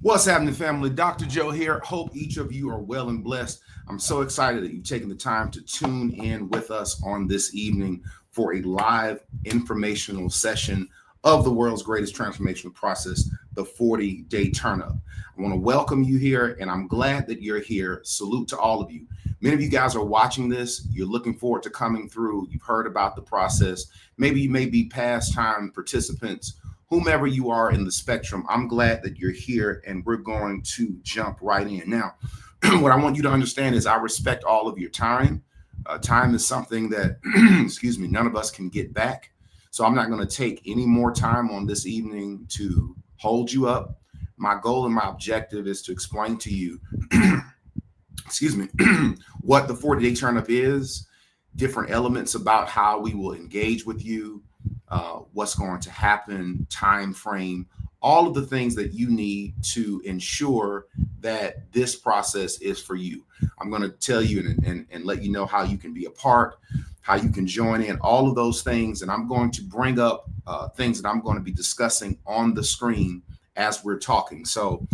What's happening, family? Dr. Joe here. Hope each of you are well and blessed. I'm so excited that you've taken the time to tune in with us on this evening for a live informational session of the world's greatest transformational process, the 40-day turn-up. I want to welcome you here, and I'm glad that you're here. Salute to all of you. Many of you guys are watching this. You're looking forward to coming through. You've heard about the process. Maybe you may be past time participants. Whomever you are in the spectrum, I'm glad that you're here, and we're going to jump right in. Now, what I want you to understand is I respect all of your time. Time is something that, excuse me, none of us can get back. So I'm not going to take any more time on this evening to hold you up. My goal and my objective is to explain to you, excuse me, what the 40-day turn-up is, different elements about how we will engage with you, what's going to happen, time frame, all of the things that you need to ensure that this process is for you. I'm going to tell you and let you know how you can be a part, how you can join in, all of those things. And I'm going to bring up things that I'm going to be discussing on the screen as we're talking. So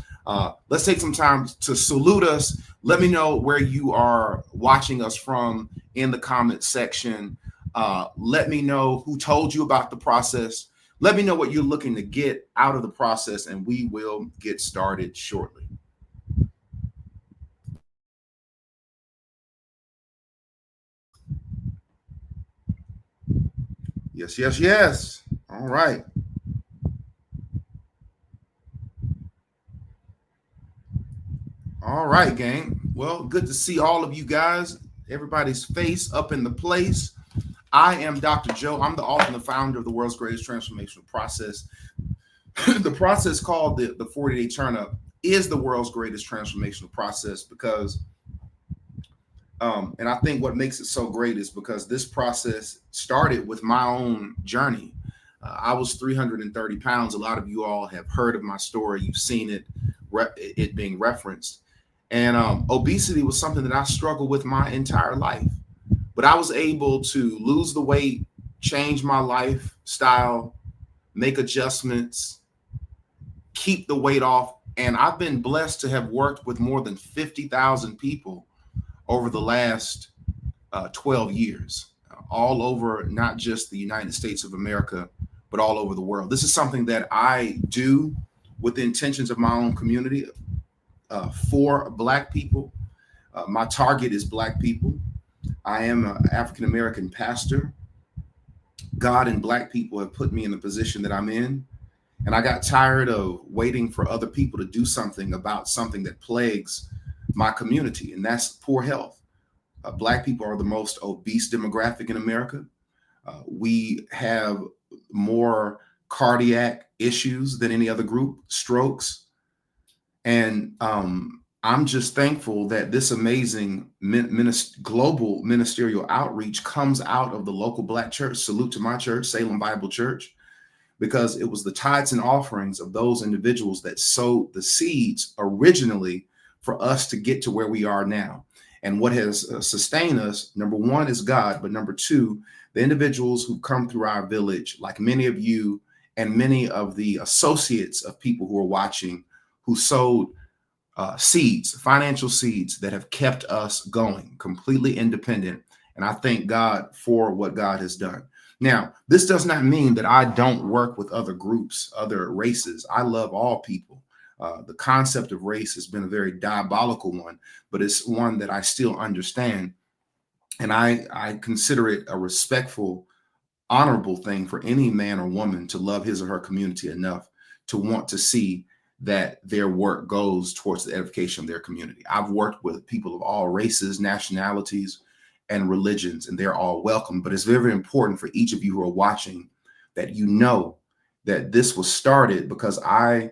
let's take some time to salute us. Let me know where you are watching us from in the comment section. Let me know who told you about the process. Let me know what you're looking to get out of the process, and we will get started shortly. Yes, yes, yes. All right. All right, gang. Well, good to see all of you guys. Everybody's face up in the place. I am Dr. Joe. I'm the author and the founder of the world's greatest transformational process. The process called the 40-day turn-up is the world's greatest transformational process because, and I think what makes it so great is because this process started with my own journey. I was 330 pounds. A lot of you all have heard of my story. You've seen it being referenced. And obesity was something that I struggled with my entire life. But I was able to lose the weight, change my lifestyle, make adjustments, keep the weight off. And I've been blessed to have worked with more than 50,000 people over the last 12 years, all over not just the United States of America, but all over the world. This is something that I do with the intentions of my own community for Black people. My target is Black people. I am an African-American pastor. God and Black people have put me in the position that I'm in. And I got tired of waiting for other people to do something about something that plagues my community, and that's poor health. Black people are the most obese demographic in America. We have more cardiac issues than any other group, strokes. And I'm just thankful that this amazing global ministerial outreach comes out of the local Black church. Salute to my church, Salem Bible Church, because it was the tithes and offerings of those individuals that sowed the seeds originally for us to get to where we are now. And what has sustained us, number one, is God, but number two, the individuals who come through our village, like many of you and many of the associates of people who are watching, who sowed seeds, financial seeds that have kept us going, completely independent. And I thank God for what God has done. Now, this does not mean that I don't work with other groups, other races. I love all people. The concept of race has been a very diabolical one, but it's one that I still understand. And I consider it a respectful, honorable thing for any man or woman to love his or her community enough to want to see that their work goes towards the edification of their community. I've worked with people of all races, nationalities, and religions, and they're all welcome. But it's very important for each of you who are watching that you know that this was started because I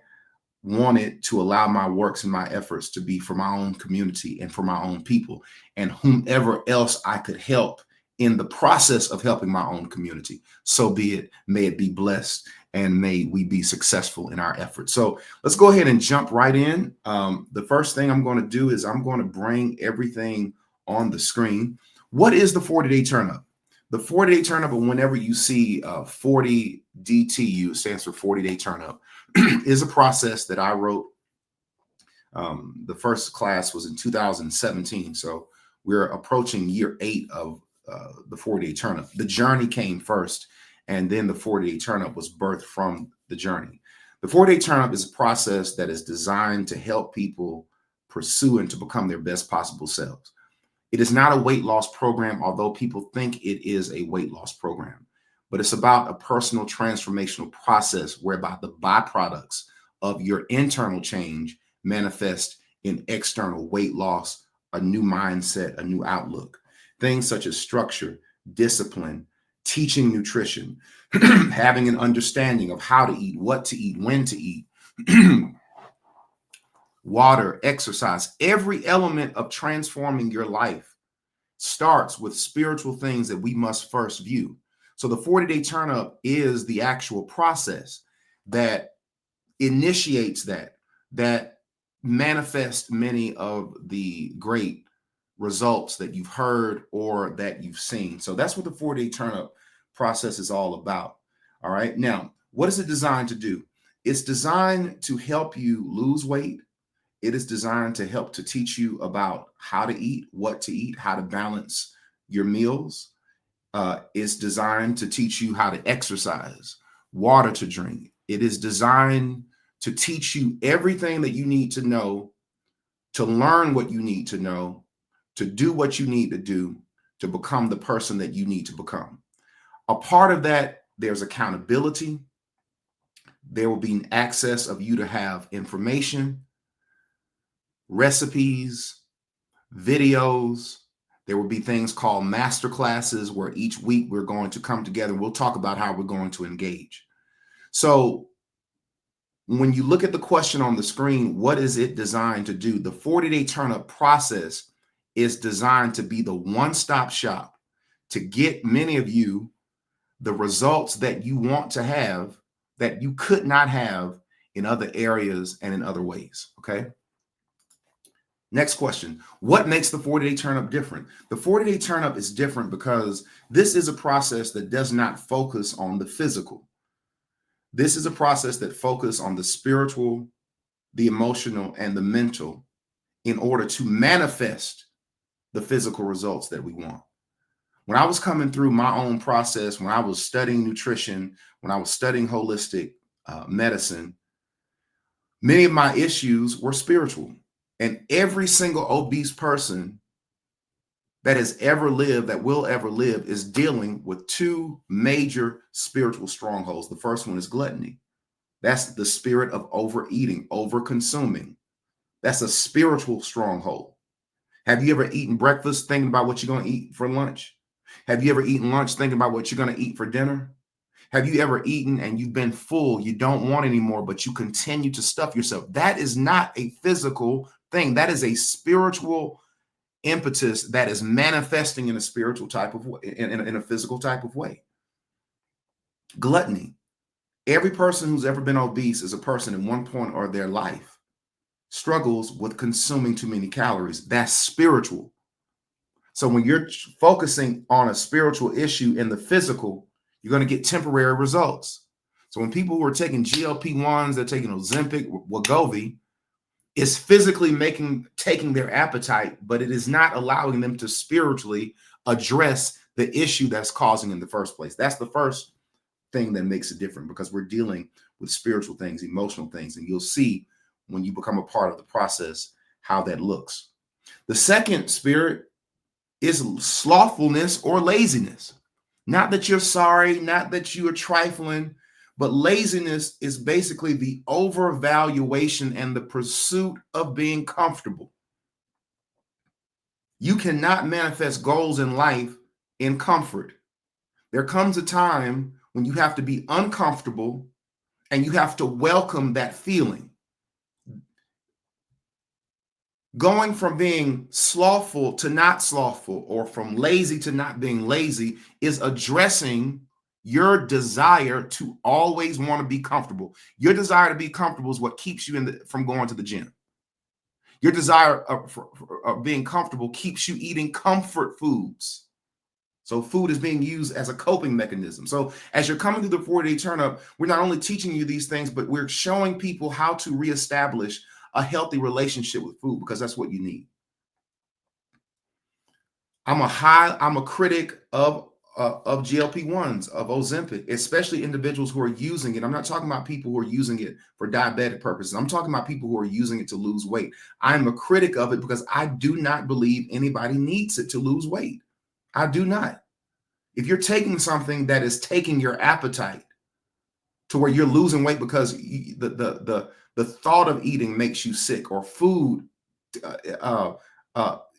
wanted to allow my works and my efforts to be for my own community and for my own people, and whomever else I could help in the process of helping my own community. So be it. May it be blessed, and may we be successful in our efforts. So let's go ahead and jump right in. The first thing I'm going to do is I'm going to bring everything on the screen. What is the 40-day turn-up? The 40-day turn-up, whenever you see 40 DTU, stands for 40-day turn-up, is a process that I wrote The first class was in 2017. So we're approaching year 8 of the 40-day turn up. The journey came first, and then the 40-day turn up was birthed from the journey. The 40-day turn up is a process that is designed to help people pursue and to become their best possible selves. It is not a weight loss program, although people think it is a weight loss program, but it's about a personal transformational process whereby the byproducts of your internal change manifest in external weight loss, a new mindset, a new outlook. Things such as structure, discipline, teaching nutrition, having an understanding of how to eat, what to eat, when to eat, water, exercise. Every element of transforming your life starts with spiritual things that we must first view. So the 40-day turn up is the actual process that initiates that manifests many of the great results that you've heard or that you've seen. So that's what the 40-day turn up process is all about. All right. Now, what is it designed to do? It's designed to help you lose weight. It is designed to help to teach you about how to eat, what to eat, how to balance your meals. It's designed to teach you how to exercise, water to drink. It is designed to teach you everything that you need to know, to learn what you need to know, to do what you need to do, to become the person that you need to become. A part of that, there's accountability. There will be an access of you to have information, recipes, videos. There will be things called master classes where each week we're going to come together. We'll talk about how we're going to engage. So when you look at the question on the screen, what is it designed to do? The 40-day turn up process is designed to be the one-stop shop to get many of you the results that you want to have that you could not have in other areas and in other ways. Okay. Next question. What makes the 40-day turn up different? The 40-day turn up is different because this is a process that does not focus on the physical. This is a process that focuses on the spiritual, the emotional, and the mental in order to manifest the physical results that we want. When I was coming through my own process, when I was studying nutrition, when I was studying holistic medicine, many of my issues were spiritual. And every single obese person that has ever lived, that will ever live, is dealing with two major spiritual strongholds. The first one is gluttony. That's the spirit of overeating, over-consuming. That's a spiritual stronghold. Have you ever eaten breakfast thinking about what you're going to eat for lunch? Have you ever eaten lunch thinking about what you're going to eat for dinner? Have you ever eaten and you've been full, you don't want anymore, but you continue to stuff yourself? That is not a physical thing. That is a spiritual impetus that is manifesting in a spiritual type of way, in a physical type of way. Gluttony. Every person who's ever been obese is a person at one point or their life struggles with consuming too many calories. That's spiritual. So when you're focusing on a spiritual issue in the physical, you're going to get temporary results. So when people who are taking GLP-1s, they're taking Ozempic, Wegovy, it's physically taking their appetite, but it is not allowing them to spiritually address the issue that's causing in the first place. That's the first thing that makes it different, because we're dealing with spiritual things, emotional things, and you'll see when you become a part of the process how that looks. The second spirit is slothfulness or laziness. Not that you're sorry, not that you are trifling, but laziness is basically the overvaluation and the pursuit of being comfortable. You cannot manifest goals in life in comfort. There comes a time when you have to be uncomfortable and you have to welcome that feeling. Going from being slothful to not slothful, or from lazy to not being lazy, is addressing your desire to always want to be comfortable. Your desire to be comfortable is what keeps you from going to the gym. Your desire of being comfortable keeps you eating comfort foods. So food is being used as a coping mechanism. So as you're coming through the 40-day turn up, we're not only teaching you these things, but we're showing people how to reestablish a healthy relationship with food because that's what you need. I'm a critic of GLP-1s, of Ozempic, especially individuals who are using it. I'm not talking about people who are using it for diabetic purposes. I'm talking about people who are using it to lose weight. I'm a critic of it because I do not believe anybody needs it to lose weight. I do not. If you're taking something that is taking your appetite to where you're losing weight because the thought of eating makes you sick, or food,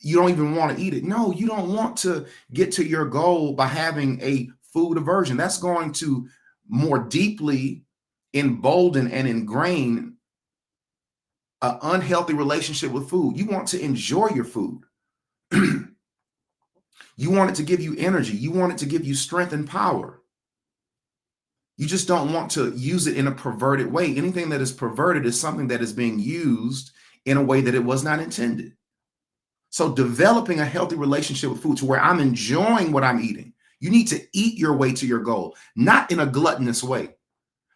you don't even want to eat it. No, you don't want to get to your goal by having a food aversion. That's going to more deeply embolden and ingrain an unhealthy relationship with food. You want to enjoy your food. You want it to give you energy. You want it to give you strength and power. You just don't want to use it in a perverted way. Anything that is perverted is something that is being used in a way that it was not intended. So developing a healthy relationship with food to where I'm enjoying what I'm eating. You need to eat your way to your goal, not in a gluttonous way,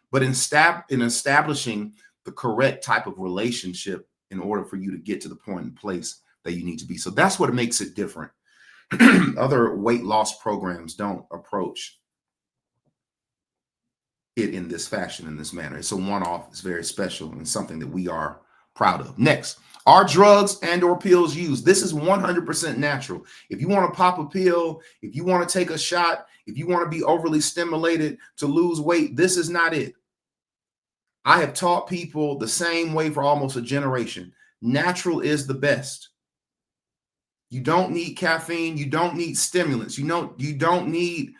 but in establishing the correct type of relationship in order for you to get to the point and place that you need to be. So that's what makes it different. Other weight loss programs don't approach it in this fashion, in this manner. It's a one-off. It's very special and something that we are proud of. Next, are drugs and or pills used? This is 100% natural. If you want to pop a pill, if you want to take a shot, if you want to be overly stimulated to lose weight, this is not it. I have taught people the same way for almost a generation. Natural is the best. You don't need caffeine. You don't need stimulants. You don't need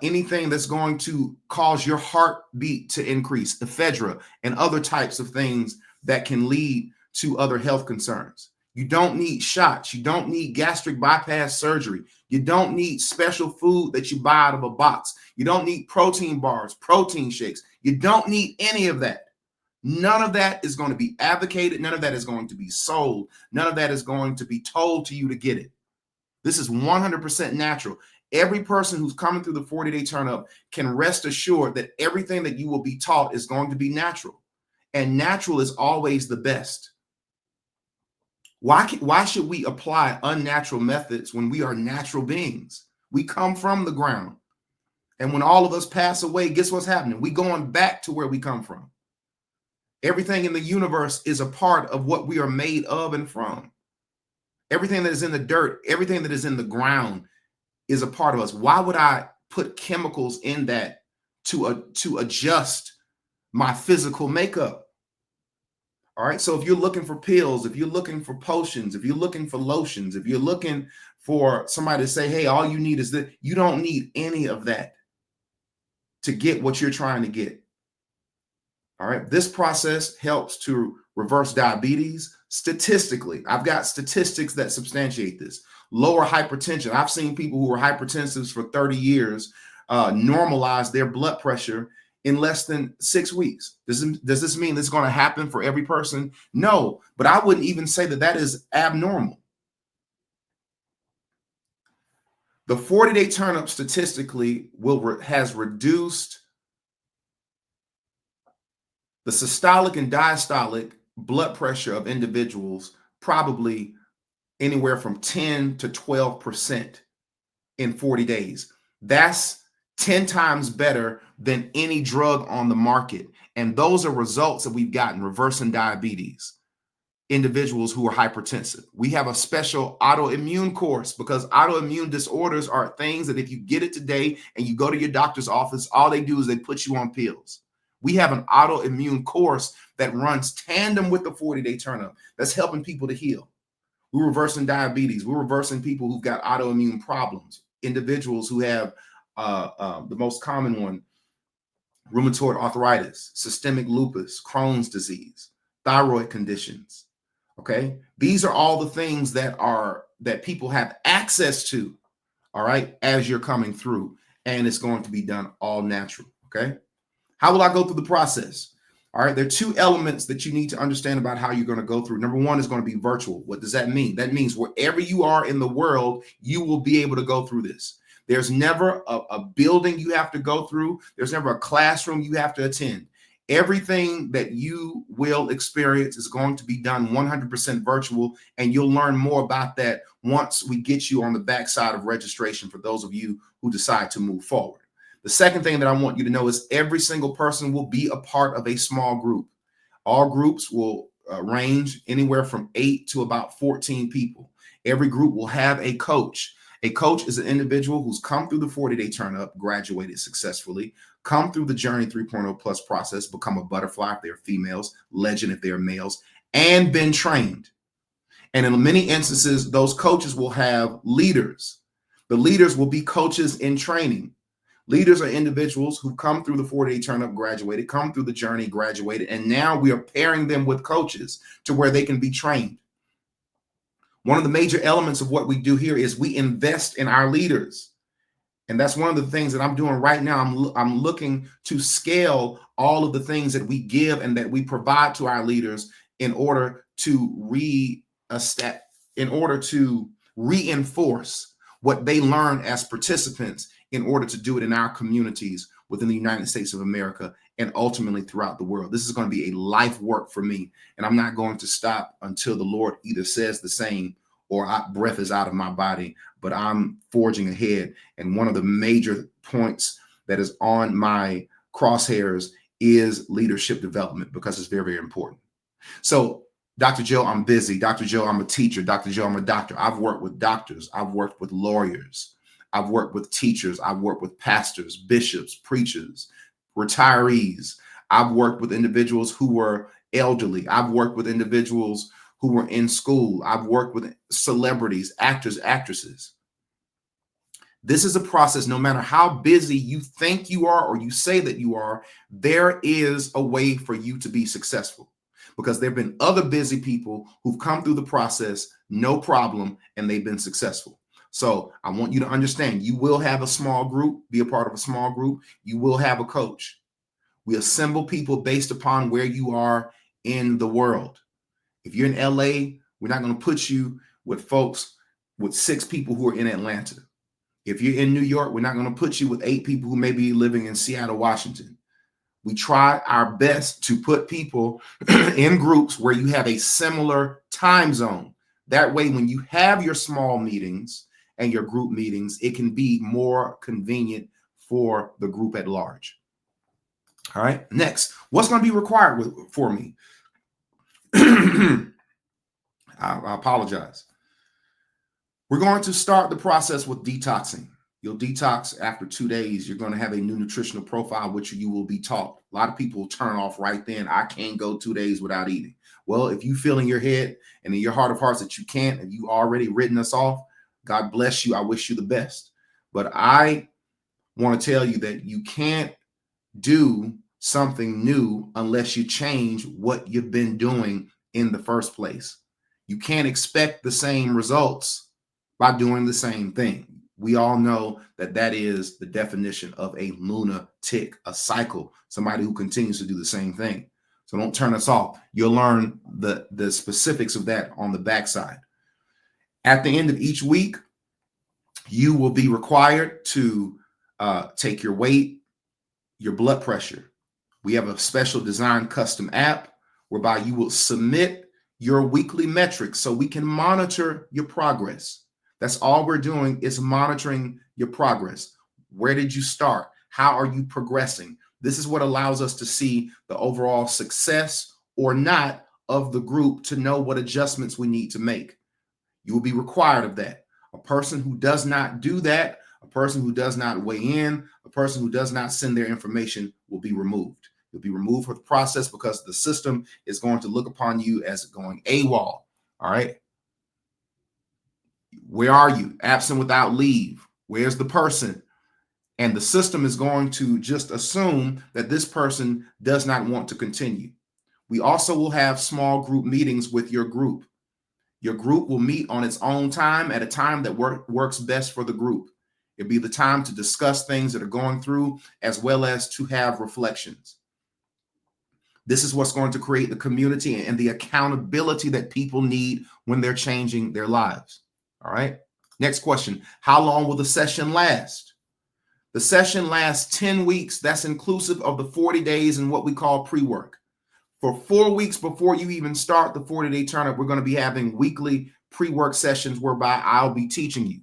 anything that's going to cause your heartbeat to increase, ephedra and other types of things that can lead to other health concerns. You don't need shots. You don't need gastric bypass surgery. You don't need special food that you buy out of a box. You don't need protein bars, protein shakes. You don't need any of that. None of that is going to be advocated. None of that is going to be sold. None of that is going to be told to you to get it. This is 100% natural. Every person who's coming through the 40-day turn up can rest assured that everything that you will be taught is going to be natural. And natural is always the best. Why should we apply unnatural methods when we are natural beings? We come from the ground. And when all of us pass away, guess what's happening? We're going back to where we come from. Everything in the universe is a part of what we are made of and from. Everything that is in the dirt, everything that is in the ground is a part of us. Why would I put chemicals in that to adjust my physical makeup? All right. So if you're looking for pills, if you're looking for potions, if you're looking for lotions, if you're looking for somebody to say, hey, all you need is that, you don't need any of that to get what you're trying to get. All right. This process helps to reverse diabetes statistically. I've got statistics that substantiate this. Lower hypertension. I've seen people who were hypertensive for 30 years normalize their blood pressure in less than 6 weeks. Does this mean it's going to happen for every person? No, but I wouldn't even say that is abnormal. The 40-day turn up statistically has reduced the systolic and diastolic blood pressure of individuals probably anywhere from 10 to 12% in 40 days. That's 10 times better than any drug on the market. And those are results that we've gotten reversing diabetes, individuals who are hypertensive. We have a special autoimmune course because autoimmune disorders are things that if you get it today and you go to your doctor's office, all they do is they put you on pills. We have an autoimmune course that runs tandem with the 40-day turn up that's helping people to heal. We're reversing diabetes. We're reversing people who've got autoimmune problems, individuals who have the most common one, rheumatoid arthritis, systemic lupus, Crohn's disease, thyroid conditions. Okay. These are all the things that people have access to. All right. As you're coming through, and it's going to be done all natural. Okay. How will I go through the process? All right. There are two elements that you need to understand about how you're going to go through. Number one is going to be virtual. What does that mean? That means wherever you are in the world, you will be able to go through this. There's never a building you have to go through. There's never a classroom you have to attend. Everything that you will experience is going to be done 100% virtual, and you'll learn more about that once we get you on the backside of registration for those of you who decide to move forward. The second thing that I want you to know is every single person will be a part of a small group. All groups will range anywhere from 8 to about 14 people. Every group will have a coach. A coach is an individual who's come through the 40-day turn up, graduated successfully, come through the Journey 3.0 Plus process, become a butterfly if they're females, legend if they're males, and been trained. And in many instances, those coaches will have leaders. The leaders will be coaches in training. Leaders are individuals who come through the 40-day turn up, graduated, come through the journey, graduated, and now we are pairing them with coaches to where they can be trained. One of the major elements of what we do here is we invest in our leaders. And that's one of the things that I'm doing right now. I'm looking to scale all of the things that we give and that we provide to our leaders in order to reinforce what they learn as participants in order to do it in our communities within the United States of America and ultimately throughout the world. This is going to be a life work for me, and I'm not going to stop until the Lord either says the same or breath is out of my body, but I'm forging ahead. And one of the major points that is on my crosshairs is leadership development, because it's very, very important. So, Dr. Joe, I'm busy. Dr. Joe, I'm a teacher. Dr. Joe, I'm a doctor. I've worked with doctors. I've worked with lawyers. I've worked with teachers. I've worked with pastors, bishops, preachers, retirees. I've worked with individuals who were elderly. I've worked with individuals who were in school. I've worked with celebrities, actors, actresses. This is a process. No matter how busy you think you are or you say that you are, there is a way for you to be successful, because there have been other busy people who've come through the process, no problem, and they've been successful. So I want you to understand, you will have a small group, be a part of a small group. You will have a coach. We assemble people based upon where you are in the world. If you're in LA, we're not going to put you with folks with 6 people who are in Atlanta. If you're in New York, we're not going to put you with 8 people who may be living in Seattle, Washington. We try our best to put people in groups where you have a similar time zone. That way, when you have your small meetings and your group meetings, it can be more convenient for the group at large. All right. Next, what's going to be required for me? I apologize. We're going to start the process with detoxing. You'll detox after 2 days. You're going to have a new nutritional profile, which you will be taught. A lot of people turn off right then. I can't go 2 days without eating. Well, if you feel in your head and in your heart of hearts that you can't, and you already written us off, God bless you. I wish you the best. But I want to tell you that you can't do something new unless you change what you've been doing in the first place. You can't expect the same results by doing the same thing. We all know that that is the definition of a lunatic, a cycle, somebody who continues to do the same thing. So don't turn us off. You'll learn the specifics of that on the backside. At the end of each week, you will be required to take your weight, your blood pressure. We have a special designed custom app whereby you will submit your weekly metrics so we can monitor your progress. That's all we're doing, is monitoring your progress. Where did you start? How are you progressing? This is what allows us to see the overall success or not of the group, to know what adjustments we need to make. You will be required of that. A person who does not do that, a person who does not weigh in, a person who does not send their information will be removed. You'll be removed from the process because the system is going to look upon you as going AWOL. All right. Where are you? Absent without leave. Where's the person? And the system is going to just assume that this person does not want to continue. We also will have small group meetings with your group. Your group will meet on its own time at a time that works best for the group. It'll be the time to discuss things that are going through, as well as to have reflections. This is what's going to create the community and the accountability that people need when they're changing their lives. All right. Next question. How long will the session last? The session lasts 10 weeks. That's inclusive of the 40 days and what we call pre-work. For 4 weeks before you even start the 40-day turn up, we're going to be having weekly pre-work sessions whereby I'll be teaching you.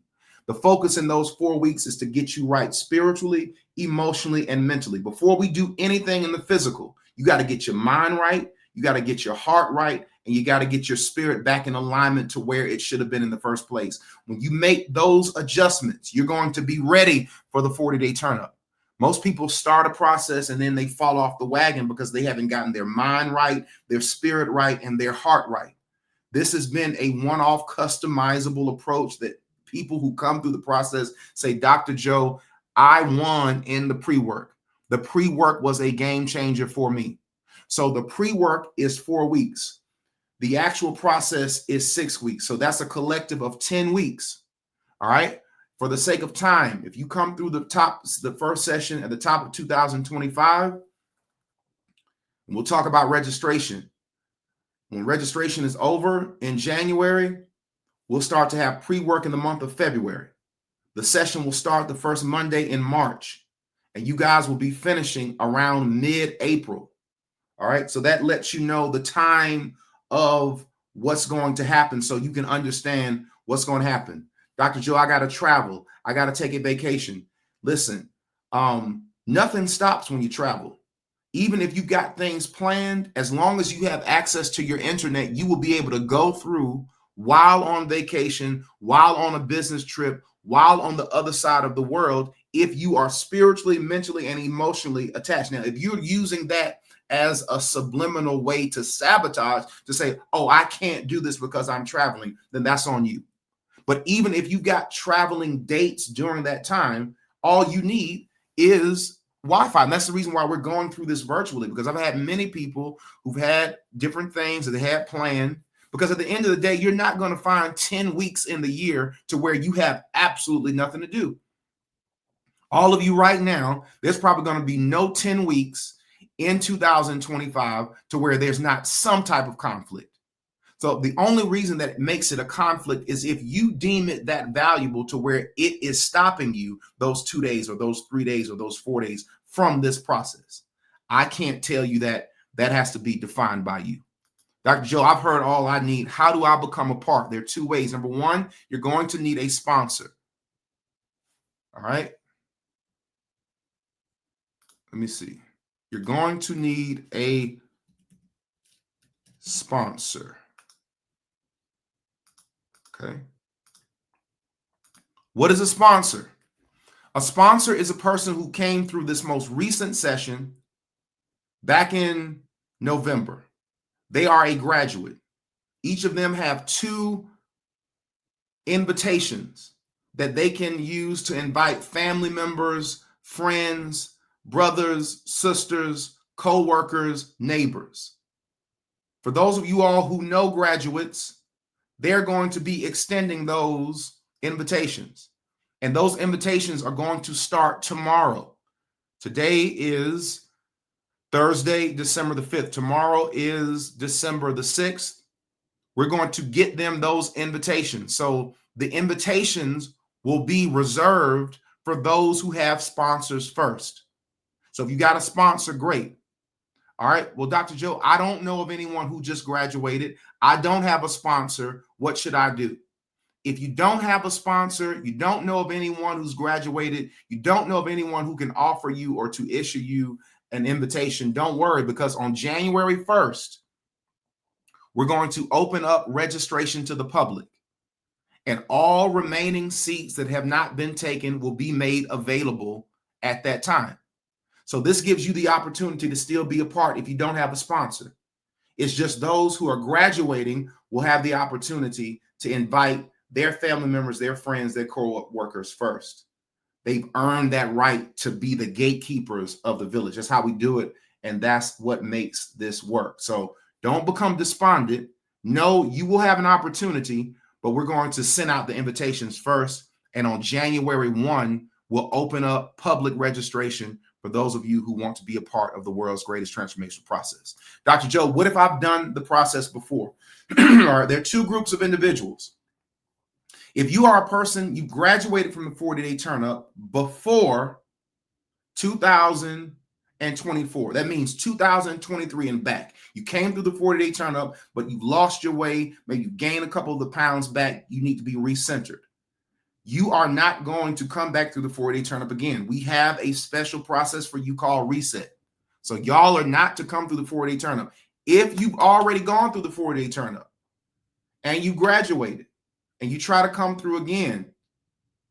The focus in those 4 weeks is to get you right spiritually, emotionally, and mentally. Before we do anything in the physical, you got to get your mind right, you got to get your heart right, and you got to get your spirit back in alignment to where it should have been in the first place. When you make those adjustments, you're going to be ready for the 40-day turn up. Most people start a process and then they fall off the wagon because they haven't gotten their mind right, their spirit right, and their heart right. This has been a one-off customizable approach that people who come through the process say, Dr. Joe, I won in the pre-work. The pre-work was a game changer for me. So the pre-work is 4 weeks. The actual process is 6 weeks. So that's a collective of 10 weeks. All right. For the sake of time, if you come through the first session at the top of 2025, we'll talk about registration. When registration is over in January, we'll start to have pre-work in the month of February. The session will start the first Monday in March, and you guys will be finishing around mid-April. All right. So that lets you know the time of what's going to happen so you can understand what's going to happen. Dr. Joe, I got to travel. I got to take a vacation. Listen, nothing stops when you travel. Even if you got things planned, as long as you have access to your internet, you will be able to go through while on vacation, while on a business trip, while on the other side of the world, if you are spiritually, mentally, and emotionally attached. Now, if you're using that as a subliminal way to sabotage, to say, oh, I can't do this because I'm traveling, then that's on you. But even if you got traveling dates during that time, all you need is Wi-Fi. And that's the reason why we're going through this virtually, because I've had many people who've had different things that they had planned, because at the end of the day, you're not going to find 10 weeks in the year to where you have absolutely nothing to do. All of you right now, there's probably going to be no 10 weeks in 2025 to where there's not some type of conflict. So the only reason that it makes it a conflict is if you deem it that valuable to where it is stopping you those 2 days or those 3 days or those 4 days from this process. I can't tell you that. That has to be defined by you. Dr. Joe, I've heard all I need. How do I become a part? There are 2 ways. Number one, you're going to need a sponsor. All right. Let me see. You're going to need a sponsor. Okay. What is a sponsor? A sponsor is a person who came through this most recent session back in November. They are a graduate. Each of them have 2 invitations that they can use to invite family members, friends, brothers, sisters, co-workers, neighbors. For those of you all who know graduates, they're going to be extending those invitations. And those invitations are going to start tomorrow. Today is Thursday, December the 5th. Tomorrow is December the 6th. We're going to get them those invitations. So the invitations will be reserved for those who have sponsors first. So if you got a sponsor, great. All right. Well, Dr. Joe, I don't know of anyone who just graduated. I don't have a sponsor. What should I do? If you don't have a sponsor, you don't know of anyone who's graduated, you don't know of anyone who can offer you or to issue you an invitation, don't worry, because on January 1st, we're going to open up registration to the public. And all remaining seats that have not been taken will be made available at that time. So this gives you the opportunity to still be a part if you don't have a sponsor. It's just those who are graduating will have the opportunity to invite their family members, their friends, their co-workers first. They've earned that right to be the gatekeepers of the village. That's how we do it. And that's what makes this work. So don't become despondent. No, you will have an opportunity, but we're going to send out the invitations first. And on January 1, we'll open up public registration for those of you who want to be a part of the world's greatest transformation process. Dr. Joe, what if I've done the process before? All right, there are 2 groups of individuals. If you are a person, you graduated from the 40-day turn up before 2024. That means 2023 and back. You came through the 40-day turn up, but you lost your way. Maybe you gained a couple of the pounds back. You need to be recentered. You are not going to come back through the 40-day turn up again. We have a special process for you called reset. So y'all are not to come through the 40-day turn up. If you've already gone through the 40-day turn up and you graduated and you try to come through again,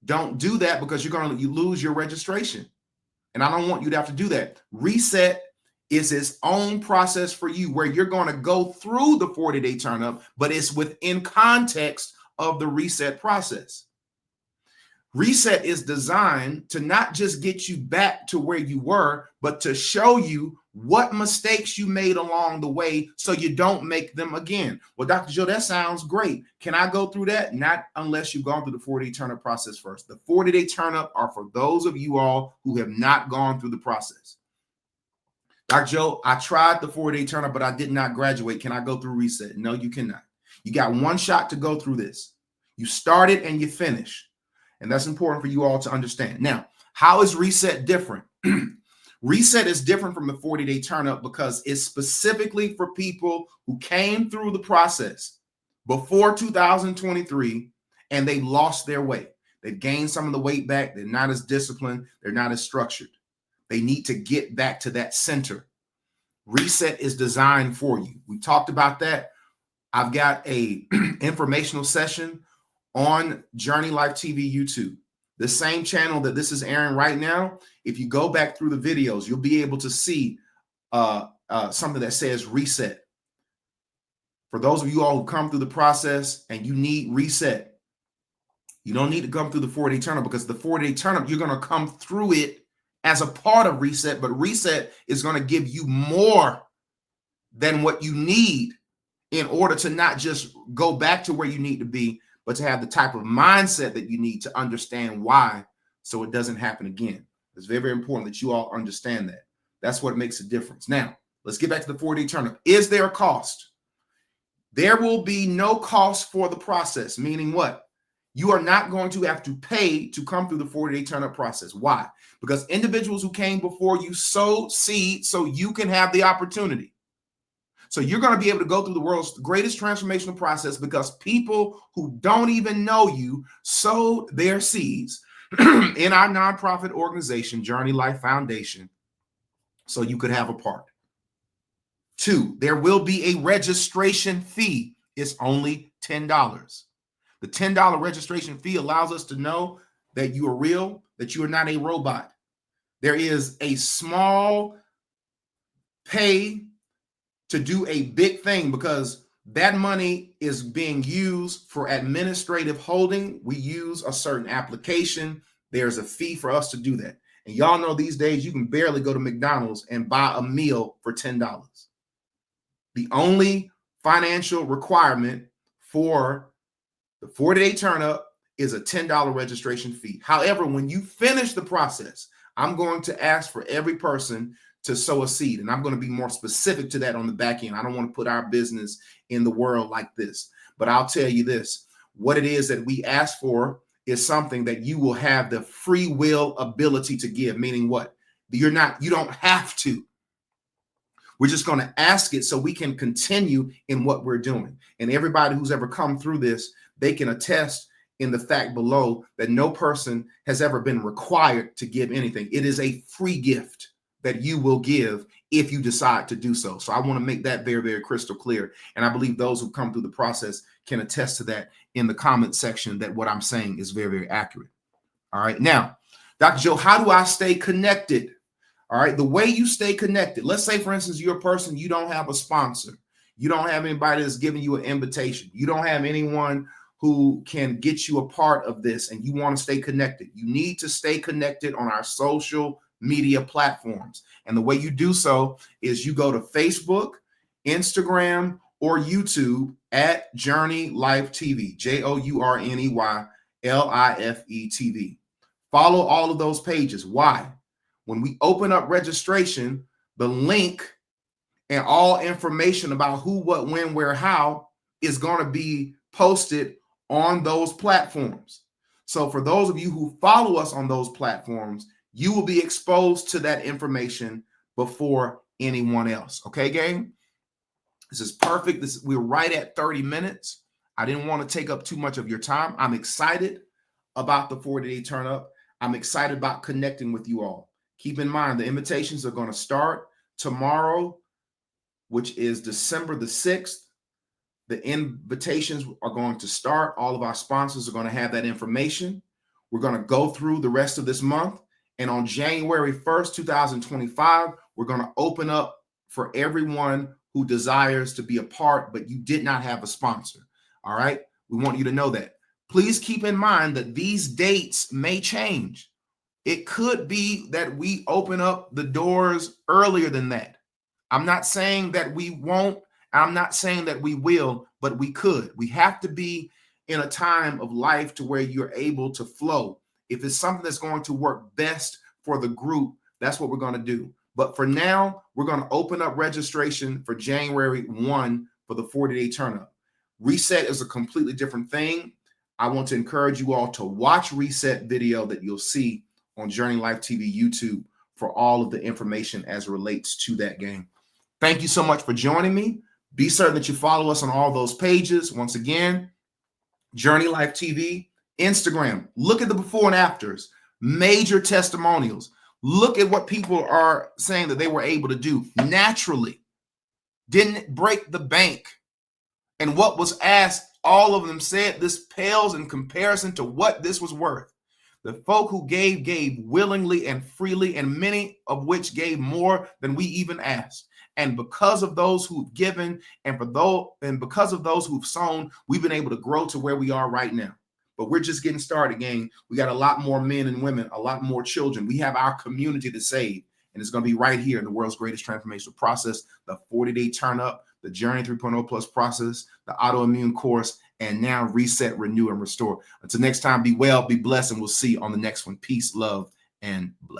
don't do that, because you lose your registration. And I don't want you to have to do that. Reset is its own process for you, where you're going to go through the 40-day turn up, but it's within context of the reset process. Reset is designed to not just get you back to where you were, but to show you what mistakes you made along the way so you don't make them again. Well, Dr. Joe, that sounds great. Can I go through that? Not unless you've gone through the 40-day turn-up process first. The 40-day turn-up are for those of you all who have not gone through the process. Dr. Joe, I tried the 40-day turn-up, but I did not graduate. Can I go through reset? No, you cannot. You got one shot to go through this. You started and you finish. And that's important for you all to understand. Now, how is reset different? Reset is different from the 40-day turn up because it's specifically for people who came through the process before 2023 and they lost their way. They've gained some of the weight back. They're not as disciplined. They're not as structured. They need to get back to that center. Reset is designed for you. We talked about that. I've got a informational session on Journey Life TV YouTube, the same channel that this is airing right now. If you go back through the videos, you'll be able to see something that says reset. For those of you all who come through the process and you need reset, you don't need to come through the 40-day turn up, because the 40-day turn up, you're going to come through it as a part of reset, but reset is going to give you more than what you need in order to not just go back to where you need to be, but to have the type of mindset that you need to understand why, so it doesn't happen again. It's very, very important that you all understand that. That's what makes a difference. Now, let's get back to the 40-day turn-up. Is there a cost? There will be no cost for the process, meaning what? You are not going to have to pay to come through the 40-day turn-up process. Why? Because individuals who came before you sowed seed so you can have the opportunity. So you're going to be able to go through the world's greatest transformational process because people who don't even know you sowed their seeds in our nonprofit organization, Journey Life Foundation, so you could have a part. 2, there will be a registration fee. It's only $10. The $10 registration fee allows us to know that you are real, that you are not a robot. There is a small pay to do a big thing, because that money is being used for administrative holding. We use a certain application. There's a fee for us to do that. And y'all know these days you can barely go to McDonald's and buy a meal for $10. The only financial requirement for the 40-day turn up is a $10 registration fee. However, when you finish the process, I'm going to ask for every person to sow a seed. And I'm going to be more specific to that on the back end. I don't want to put our business in the world like this, but I'll tell you this, what it is that we ask for is something that you will have the free will ability to give, meaning what? You don't have to. We're just going to ask it so we can continue in what we're doing. And everybody who's ever come through this, they can attest in the fact below that no person has ever been required to give anything. It is a free gift that you will give if you decide to do so. So I want to make that very, very crystal clear. And I believe those who come through the process can attest to that in the comment section, that what I'm saying is very, very accurate. All right. Now, Dr. Joe, how do I stay connected? All right. The way you stay connected, let's say, for instance, you're a person, you don't have a sponsor. You don't have anybody that's giving you an invitation. You don't have anyone who can get you a part of this, and you want to stay connected. You need to stay connected on our social media platforms. And the way you do so is you go to Facebook, Instagram, or YouTube at Journey Life TV, JourneyLife TV. Follow all of those pages. Why? When we open up registration, the link and all information about who, what, when, where, how is going to be posted on those platforms. So for those of you who follow us on those platforms, You will be exposed to that information before anyone else. Okay, gang? This is perfect. We're right at 30 minutes. I didn't want to take up too much of your time. I'm excited about the 40-day turn up. I'm excited about connecting with you all. Keep in mind, the invitations are going to start tomorrow, which is December the 6th. The invitations are going to start. All of our sponsors are going to have that information. We're going to go through the rest of this month. And on January 1st, 2025, we're going to open up for everyone who desires to be a part, but you did not have a sponsor. All right. We want you to know that. Please keep in mind that these dates may change. It could be that we open up the doors earlier than that. I'm not saying that we won't. I'm not saying that we will, but we could. We have to be in a time of life to where you're able to flow. If it's something that's going to work best for the group, that's what we're going to do. But for now, we're going to open up registration for January 1 for the 40-day turn up. Reset is a completely different thing. I want to encourage you all to watch Reset video that you'll see on Journey Life TV YouTube for all of the information as it relates to that game. Thank you so much for joining me. Be certain that you follow us on all those pages. Once again, Journey Life TV, Instagram. Look at the before and afters, major testimonials. Look at what people are saying that they were able to do naturally. Didn't break the bank. And what was asked, all of them said this pales in comparison to what this was worth. The folk who gave willingly and freely, and many of which gave more than we even asked. And because of those who've given and because of those who've sown, we've been able to grow to where we are right now. But we're just getting started, gang. We got a lot more men and women, a lot more children. We have our community to save. And it's going to be right here in the world's greatest transformational process, the 40-day turn up, the Journey 3.0 Plus process, the autoimmune course, and now Reset, Renew, and Restore. Until next time, be well, be blessed, and we'll see you on the next one. Peace, love, and blessings.